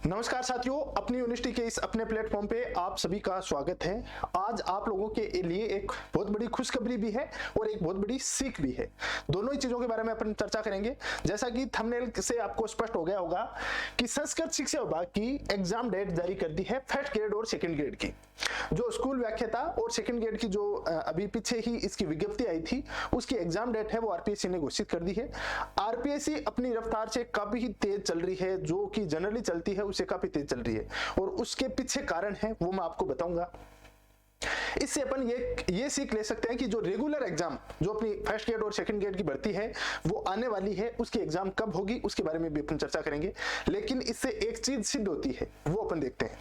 नमस्कार साथियों, अपनी यूनिवर्सिटी के इस अपने प्लेटफॉर्म पे आप सभी का स्वागत है। आज आप लोगों के लिए एक बहुत बड़ी खुशखबरी भी है और एक बहुत बड़ी सीख भी है। दोनों ही चीजों के बारे में अपन चर्चा करेंगे। जैसा कि थंबनेल से आपको स्पष्ट हो गया होगा कि संस्कृत शिक्षा विभाग की एग्जाम डेट जारी कर दी है फर्स्ट ग्रेड और सेकेंड ग्रेड की। जो स्कूल व्याख्याता और सेकेंड ग्रेड की जो अभी पीछे ही इसकी विज्ञप्ति आई थी, उसकी एग्जाम डेट है वो आरपीएससी ने घोषित कर दी है। आरपीएससी अपनी रफ्तार से काफी तेज चल रही है, जो कि जनरली चलती है उससे काफी तेज चल रही है, और उसके पीछे कारण है वो मैं आपको बताऊंगा। इससे अपन ये सीख ले सकते हैं कि जो रेगुलर एग्जाम जो अपनी फर्स्ट ग्रेड और सेकंड ग्रेड की भर्ती है वो आने वाली है, उसकी एग्जाम कब होगी उसके बारे में भी अपन चर्चा करेंगे। लेकिन इससे एक चीज सिद्ध होती है, वो अपन देखते हैं।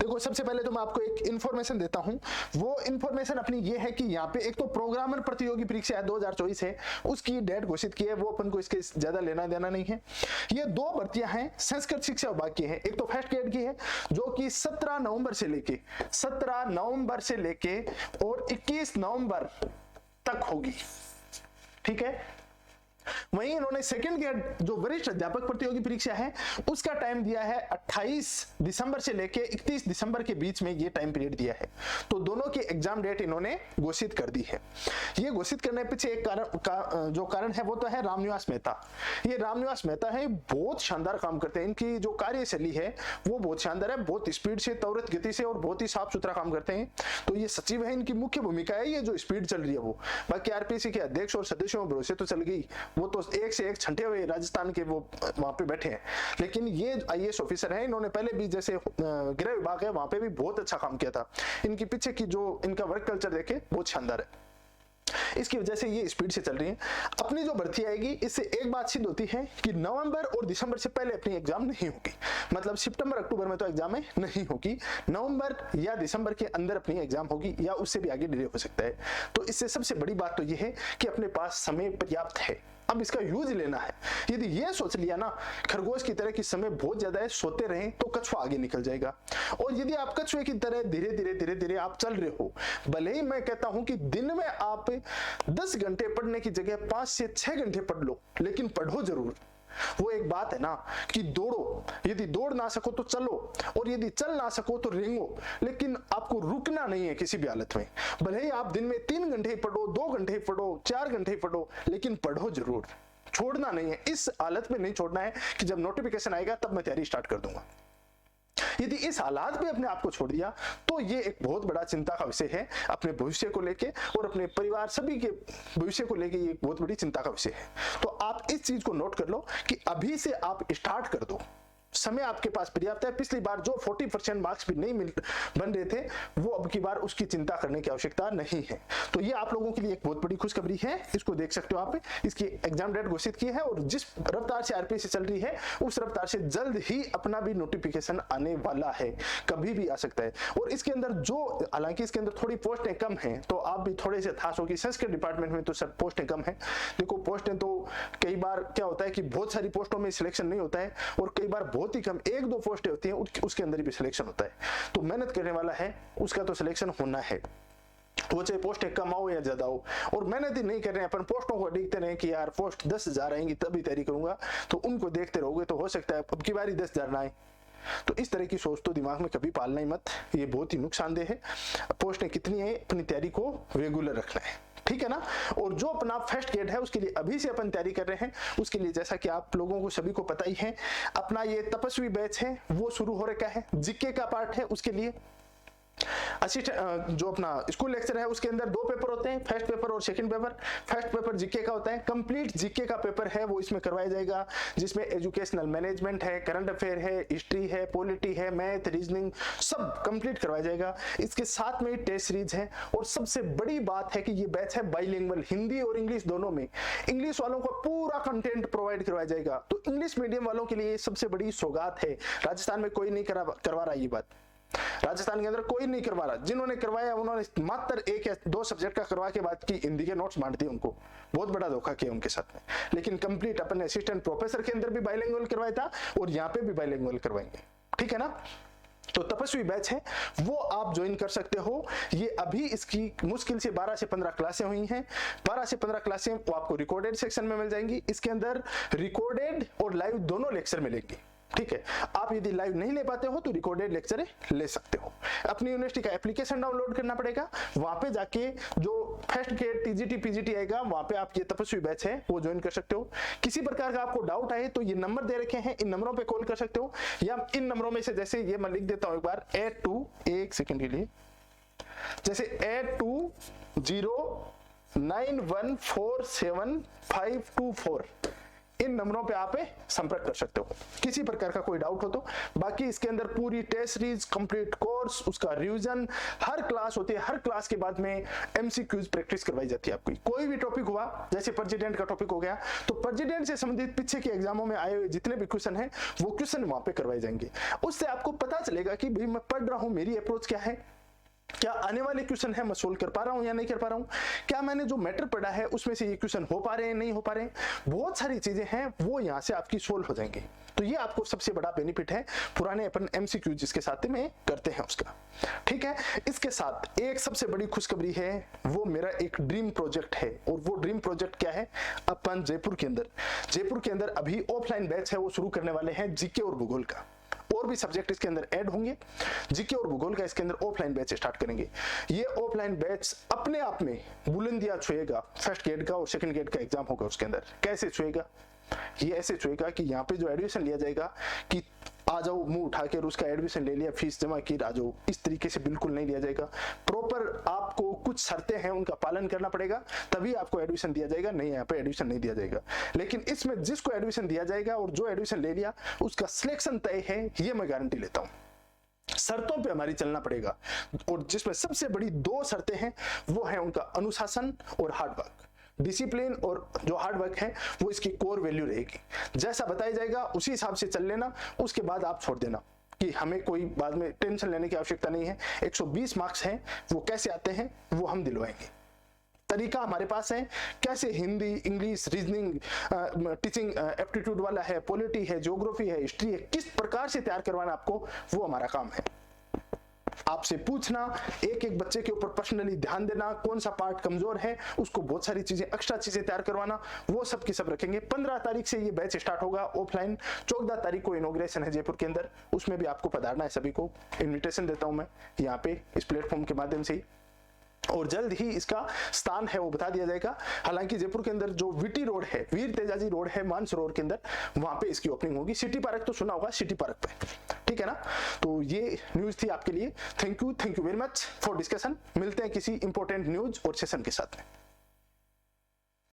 देखो, सबसे पहले तो मैं आपको एक इंफॉर्मेशन देता हूं। वो इंफॉर्मेशन अपनी ये है कि यहाँ पे एक तो प्रोग्रामर प्रतियोगी परीक्षा 2024 है, उसकी डेट घोषित की है, वो अपन को इसके ज्यादा लेना देना नहीं है। ये दो भर्तियां हैं संस्कृत शिक्षा विभाग की है। एक तो फर्स्ट ग्रेड की है जो कि 17 नवंबर से लेके और 21 नवंबर तक होगी, ठीक है। वहीं इन्होंने सेकंड ग्रेड जो वरिष्ठ अध्यापक प्रतियोगी परीक्षा है उसका टाइम दिया है 28 दिसंबर से लेके 31 दिसंबर के बीच में ये टाइम पीरियड दिया है। तो दोनों की एग्जाम डेट इन्होंने घोषित कर दी है। ये घोषित करने पीछे एक जो कारण है वो तो है रामनिवास मेहता। ये रामनिवास मेहता है, बहुत शानदार काम करते हैं। इनकी जो कार्यशैली है वो बहुत शानदार है, बहुत स्पीड से, त्वरित गति से और बहुत ही साफ सुथरा काम करते हैं। तो ये सचिव है, इनकी मुख्य भूमिका है ये जो स्पीड चल रही है वो। बाकी आरपीएससी के अध्यक्ष और सदस्यों में भरोसे तो चल गई, वो तो एक से एक छंटे हुए राजस्थान के वो वहां पे बैठे हैं। लेकिन ये आईएएस ऑफिसर हैं, इन्होंने पहले भी जैसे गृह विभाग है वहां पे भी बहुत अच्छा काम किया था। इनकी पीछे की जो इनका वर्क कल्चर देखे बहुत शानदार है, इसकी वजह से ये स्पीड से चल रही है। अपनी जो भर्ती आएगी इससे एक बात सिद्ध होती है कि नवंबर और दिसंबर से पहले अपनी एग्जाम नहीं होगी। मतलब सितंबर अक्टूबर में तो एग्जाम नहीं होगी, नवंबर या दिसंबर के अंदर अपनी एग्जाम होगी, या उससे भी आगे डिले हो सकता है। तो इससे सबसे बड़ी बात तो ये है कि अपने पास समय पर्याप्त है, अब इसका यूज लेना है। यदि ये सोच लिया ना खरगोश की तरह कि समय बहुत ज्यादा है, सोते रहें, तो कछुआ आगे निकल जाएगा। और यदि आप कछुए की तरह धीरे धीरे आप चल रहे हो, भले ही मैं कहता हूं कि दिन में आप 10 घंटे पढ़ने की जगह 5 से 6 घंटे पढ़ लो, लेकिन पढ़ो जरूर। वो एक बात है ना कि दौड़ो, यदि दौड़ ना सको तो चलो, और यदि चल ना सको तो रेंगो, लेकिन आपको रुकना नहीं है किसी भी हालत में। भले ही आप दिन में 3 घंटे ही पढ़ो, 2 घंटे ही पढ़ो, 4 घंटे ही पढ़ो, लेकिन पढ़ो जरूर, छोड़ना नहीं है। इस हालत में नहीं छोड़ना है कि जब नोटिफिकेशन आएगा तब मैं तैयारी स्टार्ट कर दूंगा। यदि इस हालात में अपने आप को छोड़ दिया तो ये एक बहुत बड़ा चिंता का विषय है, अपने भविष्य को लेके और अपने परिवार सभी के भविष्य को लेके ये एक बहुत बड़ी चिंता का विषय है। तो आप इस चीज को नोट कर लो कि अभी से आप स्टार्ट कर दो, समय आपके पास पर्याप्त है। पिछली बार जो 40% मार्क्स भी नहीं बन रहे थे, वो अब की बार उसकी चिंता करने की आवश्यकता नहीं है। तो ये आप लोगों के लिए एक बहुत बड़ी खुशखबरी है, इसको देख सकते हो आप। इसकी एग्जाम डेट घोषित की है और जिस रफ्तार से आरपीएससी चल रही है उस रफ्तार से जल्द ही अपना भी नोटिफिकेशन आने वाला है, कभी भी आ सकता है। और इसके अंदर जो, हालांकि इसके अंदर थोड़ी पोस्टें कम है, तो आप भी थोड़े से थास हो कि संस्कृत डिपार्टमेंट में तो सर पोस्टें कम है। देखो, पोस्टें तो कई बार क्या होता है कि बहुत सारी पोस्टों में सिलेक्शन नहीं होता है, और कई बार बहुत ही कम 1-2 पोस्टें होती हैं, उसके अंदर भी सिलेक्शन होता है। तो मेहनत करने वाला है उसका तो सिलेक्शन होना है, वो चाहे पोस्टें कम आओ या ज्यादा हो। और मेहनत ही नहीं कर रहे हैं अपन, पोस्टों को देखते रहे कि यार पोस्ट 10,000 आएंगी तभी तैयारी करूंगा, तो उनको देखते रहोगे तो हो सकता है अब की बारी 10,000 ना आए। तो इस तरह की सोच तो दिमाग में कभी पालना ही मत, ये बहुत ही नुकसानदेह है। पोस्टें कितनी है, अपनी तैयारी को रेगुलर रखना है, ठीक है ना। और जो अपना फर्स्ट ग्रेड है उसके लिए अभी से अपन तैयारी कर रहे हैं, उसके लिए जैसा कि आप लोगों को सभी को पता ही है, अपना ये तपस्वी बैच है वो शुरू हो रखा है। जीके का पार्ट है, उसके लिए जो अपना स्कूल लेक्चर है उसके अंदर 2 पेपर होते हैं, फर्स्ट पेपर और second paper. First paper GK का होता है, कंप्लीट जीके का पेपर है वो इसमें करवाया जाएगा, जिसमें एजुकेशनल मैनेजमेंट है, करंट अफेयर है, हिस्ट्री है, पॉलिटी है, मैथ, रीजनिंग सब कंप्लीट करवाया जाएगा। इसके साथ में टेस्ट सीरीज है, और सबसे बड़ी बात है कि ये बैच है बाइलिंगुअल, हिंदी और इंग्लिश दोनों में। इंग्लिश वालों को पूरा कंटेंट प्रोवाइड करवाया जाएगा, तो इंग्लिश मीडियम वालों के लिए सबसे बड़ी सौगात है। राजस्थान में कोई नहीं करवा रहा, ये बात राजस्थान के अंदर कोई नहीं करवा रहा। जिन्होंने करवाया उन्होंने मात्र 1 या 2 सब्जेक्ट का करवा के बाद की हिंदी के नोट्स बांट दिए, उनको बहुत बड़ा धोखा किया उनके साथ में। लेकिन कंप्लीट अपन असिस्टेंट प्रोफेसर के अंदर भी बाइलिंगुअल करवाया था और यहाँ पे भी बाइलिंगुअल करवाएंगे, ठीक है ना। तो तपस्वी बैच है वो आप ज्वाइन कर सकते हो। ये अभी इसकी मुश्किल से 12 से 15 क्लासें हुई हैं। 12 से 15 क्लासें वो आपको रिकॉर्डेड सेक्शन में मिल जाएंगी। इसके अंदर रिकॉर्डेड और लाइव दोनों लेक्चर मिलेंगे। ठीक है। आप यदि लाइव नहीं ले पाते हो तो रिकॉर्डेड लेक्चर ले सकते हो। अपनी यूनिवर्सिटी का एप्लीकेशन डाउनलोड करना पड़ेगा, वहां पे जाके जो फर्स्ट गेट टीजीटी पीजीटी आएगा वहां पे आप ये तपस्वी बैच है वो ज्वाइन कर सकते हो। किसी प्रकार का आपको डाउट आए तो ये नंबर दे रखे हैं, इन नंबरों पे कॉल कर सकते हो, या इन नंबरों में से जैसे ये मैं लिख देता हूं एक बार, 82 एक सेकंड के लिए, जैसे 8209147524 इन नंबरों पे आप संपर्क कर सकते हो किसी प्रकार का कोई डाउट हो तो। बाकी इसके अंदर पूरी टेस्ट सीरीज, कंप्लीट कोर्स, उसका रिवीजन, हर क्लास होती है, हर क्लास के बाद में एमसीक्यूज प्रैक्टिस करवाई जाती है आपकी। कोई भी टॉपिक हुआ, जैसे प्रेसिडेंट का टॉपिक हो गया तो प्रेसिडेंट से संबंधित पीछे के एग्जामों में आए हुए जितने भी क्वेश्चन हैं वो क्वेश्चन वहां पे करवाए जाएंगे। उससे आपको पता चलेगा कि भाई मैं पढ़ रहा हूं, मेरी अप्रोच क्या है, क्या आने वाले क्वेश्चन है मैं सोल्व कर पा रहा हूं या नहीं कर पा रहा हूं, क्या मैंने जो मैटर पढ़ा है उसमें से ये क्वेश्चन हो पा रहे हैं नहीं हो पा रहे हैं, बहुत सारी चीजें हैं वो यहां से आपकी सोल्व हो जाएंगी। तो ये आपको सबसे बड़ा बेनिफिट है पुराने अपन एमसीक्यू जिसके साथ में करते हैं उसका, ठीक है। इसके साथ एक सबसे बड़ी खुशखबरी है, वो मेरा एक ड्रीम प्रोजेक्ट है, और वो ड्रीम प्रोजेक्ट क्या है, अपन जयपुर के अंदर अभी ऑफलाइन बैच है वो शुरू करने वाले हैं जीके और भूगोल का। और भी सब्जेक्ट इसके अंदर ऐड होंगे, जीके और भूगोल का इसके अंदर ऑफलाइन बैच स्टार्ट करेंगे। ये ऑफलाइन बैच अपने आप में बुलंदियां छुएगा, फर्स्ट गेट का और सेकंड गेट का एग्जाम होगा उसके अंदर। कैसे छुएगा, ये ऐसे छुएगा कि यहाँ पे जो एडमिशन लिया जाएगा कि आ जाओ मुंह उठा के उसका एडमिशन ले लिया, फीस जमा की, आ जाओ, इस तरीके से बिल्कुल नहीं लिया जाएगा। प्रॉपर आपको कुछ शर्तें हैं उनका पालन करना पड़ेगा, तभी आपको एडमिशन दिया जाएगा, नहीं यहाँ पे एडमिशन नहीं दिया जाएगा। लेकिन इसमें जिसको एडमिशन दिया जाएगा और जो एडमिशन ले लिया उसका सिलेक्शन तय है, ये मैं गारंटी लेता हूँ। शर्तों पे हमारी चलना पड़ेगा, और जिसमें सबसे बड़ी 2 शर्तें हैं वो है उनका अनुशासन और हार्डवर्क। डिसिप्लिन और जो हार्ड वर्क है वो इसकी कोर वैल्यू रहेगी। जैसा बताया जाएगा उसी हिसाब से चल लेना, उसके बाद आप छोड़ देना कि हमें कोई बाद में टेंशन लेने की आवश्यकता नहीं है। 120 मार्क्स हैं, वो कैसे आते हैं वो हम दिलवाएंगे। तरीका हमारे पास है, कैसे Hindi, English, reasoning, teaching aptitude वाला है, पॉलिटी है, ज्योग्राफी है, हिस्ट्री है, किस प्रकार से तैयार करवाना आपको, वो हमारा काम है। आपसे पूछना, एक एक बच्चे के ऊपर पर्सनली ध्यान देना, कौन सा पार्ट कमजोर है, उसको बहुत सारी चीजें, एक्स्ट्रा चीजें तैयार करवाना, वो सब की सब रखेंगे। 15 तारीख से ये बैच स्टार्ट होगा ऑफलाइन, 14 तारीख को इनॉग्रेशन है जयपुर के अंदर, उसमें भी आपको पधारना है। सभी को इन्विटेशन देता हूं मैं यहाँ पे इस प्लेटफॉर्म के माध्यम से ही, और जल्द ही इसका स्थान है वो बता दिया जाएगा। हालांकि जयपुर के अंदर जो वीटी रोड है, वीर तेजाजी रोड है मानसरोवर के अंदर, वहां पे इसकी ओपनिंग होगी। सिटी पार्क तो सुना होगा, सिटी पार्क पे, ठीक है ना। तो ये न्यूज थी आपके लिए। Thank you very much for discussion. मिलते हैं किसी इंपॉर्टेंट न्यूज और सेशन के साथ में।